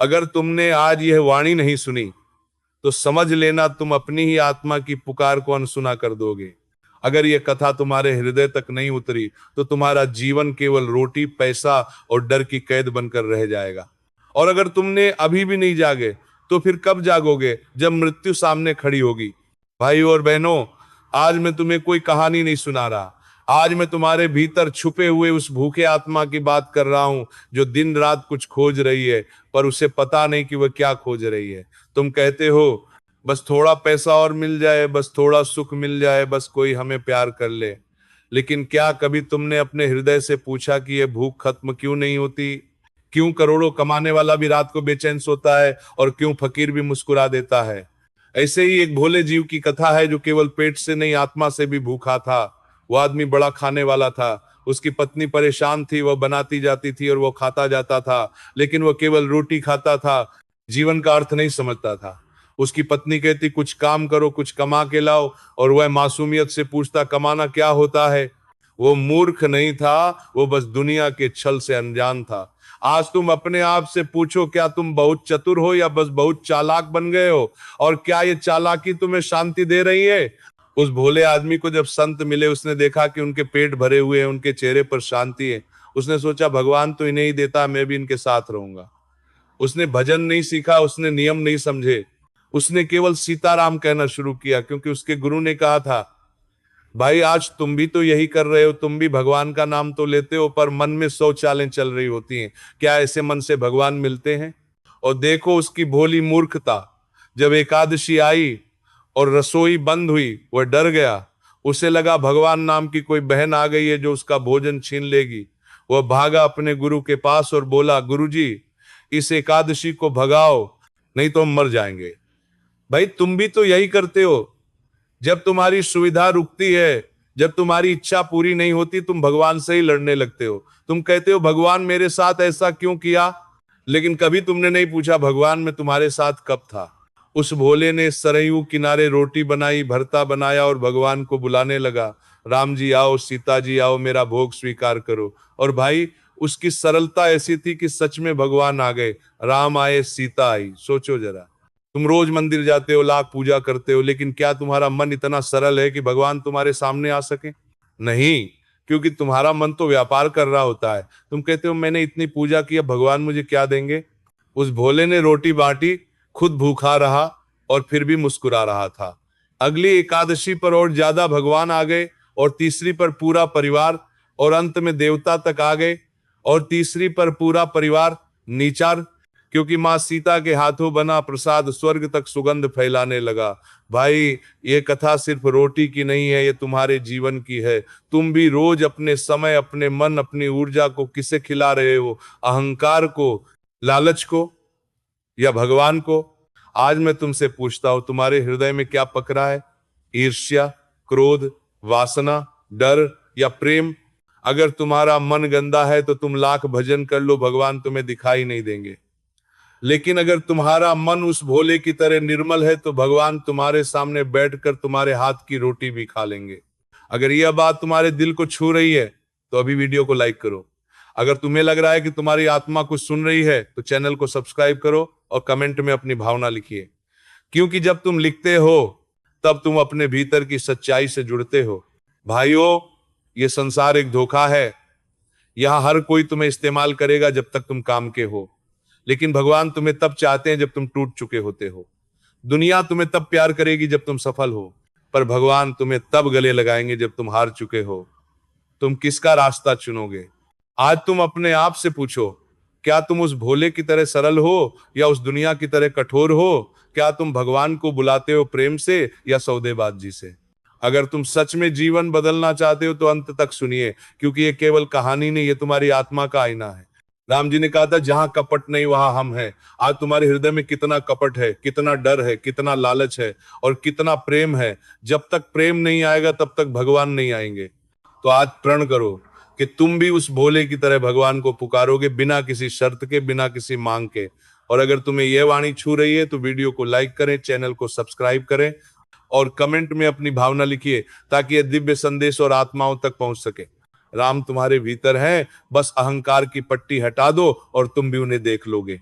अगर तुमने आज यह वाणी नहीं सुनी तो समझ लेना तुम अपनी ही आत्मा की पुकार को अनसुना कर दोगे। अगर यह कथा तुम्हारे हृदय तक नहीं उतरी तो तुम्हारा जीवन केवल रोटी, पैसा और डर की कैद बनकर रह जाएगा। और अगर तुमने अभी भी नहीं जागे तो फिर कब जागोगे, जब मृत्यु सामने खड़ी होगी। भाइयों और बहनों, आज मैं तुम्हें कोई कहानी नहीं सुना रहा। आज मैं तुम्हारे भीतर छुपे हुए उस भूखे आत्मा की बात कर रहा हूं जो दिन रात कुछ खोज रही है, पर उसे पता नहीं कि वह क्या खोज रही है। तुम कहते हो बस थोड़ा पैसा और मिल जाए, बस थोड़ा सुख मिल जाए, बस कोई हमें प्यार कर ले। लेकिन क्या कभी तुमने अपने हृदय से पूछा कि यह भूख खत्म क्यों नहीं होती? क्यों करोड़ों कमाने वाला भी रात को बेचैन सोता है, और क्यों फकीर भी मुस्कुरा देता है? ऐसे ही एक भोले जीव की कथा है जो केवल पेट से नहीं, आत्मा से भी भूखा था। वो आदमी बड़ा खाने वाला था। उसकी पत्नी परेशान थी, वह बनाती जाती थी और वो खाता जाता था, लेकिन वह केवल रोटी खाता था, जीवन का अर्थ नहीं समझता था। उसकी पत्नी कहती कुछ काम करो, कुछ कमा के लाओ, और वह मासूमियत से पूछता कमाना क्या होता है। वो मूर्ख नहीं था, वो बस दुनिया के छल से अनजान था। आज तुम अपने आप से पूछो, क्या तुम बहुत चतुर हो या बस बहुत चालाक बन गए हो? और क्या ये चालाकी तुम्हें शांति दे रही है? उस भोले आदमी को जब संत मिले, उसने देखा कि उनके पेट भरे हुए हैं, उनके चेहरे पर शांति है। उसने सोचा भगवान तो इन्हें ही देता, मैं भी इनके साथ रहूंगा। उसने भजन नहीं सीखा, उसने नियम नहीं समझे, उसने केवल सीताराम कहना शुरू किया, क्योंकि उसके गुरु ने कहा था भाई आज तुम भी तो यही कर रहे हो, तुम भी भगवान का नाम तो लेते हो, पर मन में 100 चालें चल रही होती हैं। क्या ऐसे मन से भगवान मिलते हैं? और देखो उसकी भोली मूर्खता। जब एकादशी आई और रसोई बंद हुई, वह डर गया। उसे लगा भगवान नाम की कोई बहन आ गई है जो उसका भोजन छीन लेगी। वह भागा अपने गुरु के पास और बोला, गुरुजी इस एकादशी को भगाओ, नहीं तो हम मर जाएंगे। भाई तुम भी तो यही करते हो। जब तुम्हारी सुविधा रुकती है, जब तुम्हारी इच्छा पूरी नहीं होती, तुम भगवान से ही लड़ने लगते हो। तुम कहते हो भगवान मेरे साथ ऐसा क्यों किया, लेकिन कभी तुमने नहीं पूछा भगवान मैं तुम्हारे साथ कब था। उस भोले ने सरयू किनारे रोटी बनाई, भरता बनाया और भगवान को बुलाने लगा, राम जी आओ, सीता जी आओ, मेरा भोग स्वीकार करो। और भाई उसकी सरलता ऐसी थी कि सच में भगवान आ गए। राम आए, सीता आई। सोचो जरा, तुम रोज मंदिर जाते हो, लाख पूजा करते हो, लेकिन क्या तुम्हारा मन इतना सरल है कि भगवान तुम्हारे सामने आ सके? नहीं, क्योंकि तुम्हारा मन तो व्यापार कर रहा होता है। तुम कहते हो मैंने इतनी पूजा की, अब भगवान मुझे क्या देंगे? उस भोले ने रोटी बांटी, खुद भूखा रहा और फिर भी मुस्कुरा रहा था। अगली एकादशी पर और ज्यादा भगवान आ गए, और तीसरी पर पूरा परिवार, और अंत में देवता तक आ गए, और तीसरी पर पूरा परिवार नीचार, क्योंकि मां सीता के हाथों बना प्रसाद स्वर्ग तक सुगंध फैलाने लगा। भाई ये कथा सिर्फ रोटी की नहीं है, ये तुम्हारे जीवन की है। तुम भी रोज अपने समय, अपने मन, अपनी ऊर्जा को किसे खिला रहे हो? अहंकार को, लालच को, या भगवान को? आज मैं तुमसे पूछता हूं, तुम्हारे हृदय में क्या पक रहा है? ईर्ष्या, क्रोध, वासना, डर या प्रेम? अगर तुम्हारा मन गंदा है तो तुम लाख भजन कर लो, भगवान तुम्हें दिखाई नहीं देंगे। लेकिन अगर तुम्हारा मन उस भोले की तरह निर्मल है तो भगवान तुम्हारे सामने बैठकर तुम्हारे हाथ की रोटी भी खा लेंगे। अगर यह बात तुम्हारे दिल को छू रही है तो अभी वीडियो को लाइक करो। अगर तुम्हें लग रहा है कि तुम्हारी आत्मा कुछ सुन रही है तो चैनल को सब्सक्राइब करो और कमेंट में अपनी भावना लिखिए, क्योंकि जब तुम लिखते हो तब तुम अपने भीतर की सच्चाई से जुड़ते हो। भाइयों, ये संसार एक धोखा है। यहां हर कोई तुम्हें इस्तेमाल करेगा जब तक तुम काम के हो, लेकिन भगवान तुम्हें तब चाहते हैं जब तुम टूट चुके होते हो। दुनिया तुम्हें तब प्यार करेगी जब तुम सफल हो, पर भगवान तुम्हें तब गले लगाएंगे जब तुम हार चुके हो। तुम किसका रास्ता चुनोगे? आज तुम अपने आप से पूछो, क्या तुम उस भोले की तरह सरल हो या उस दुनिया की तरह कठोर हो? क्या तुम भगवान को बुलाते हो प्रेम से या सौदेबाजी से? अगर तुम सच में जीवन बदलना चाहते हो तो अंत तक सुनिए, क्योंकि ये केवल कहानी नहीं, ये तुम्हारी आत्मा का आईना है। राम जी ने कहा था जहां कपट नहीं वहां हम हैं। आज तुम्हारे हृदय में कितना कपट है, कितना डर है, कितना लालच है और कितना प्रेम है? जब तक प्रेम नहीं आएगा तब तक भगवान नहीं आएंगे। तो आज प्रण करो कि तुम भी उस भोले की तरह भगवान को पुकारोगे, बिना किसी शर्त के, बिना किसी मांग के। और अगर तुम्हें यह वाणी छू रही है तो वीडियो को लाइक करें, चैनल को सब्सक्राइब करें और कमेंट में अपनी भावना लिखिए, ताकि यह दिव्य संदेश और आत्माओं तक पहुंच सके। राम तुम्हारे भीतर हैं, बस अहंकार की पट्टी हटा दो और तुम भी उन्हें देख लोगे।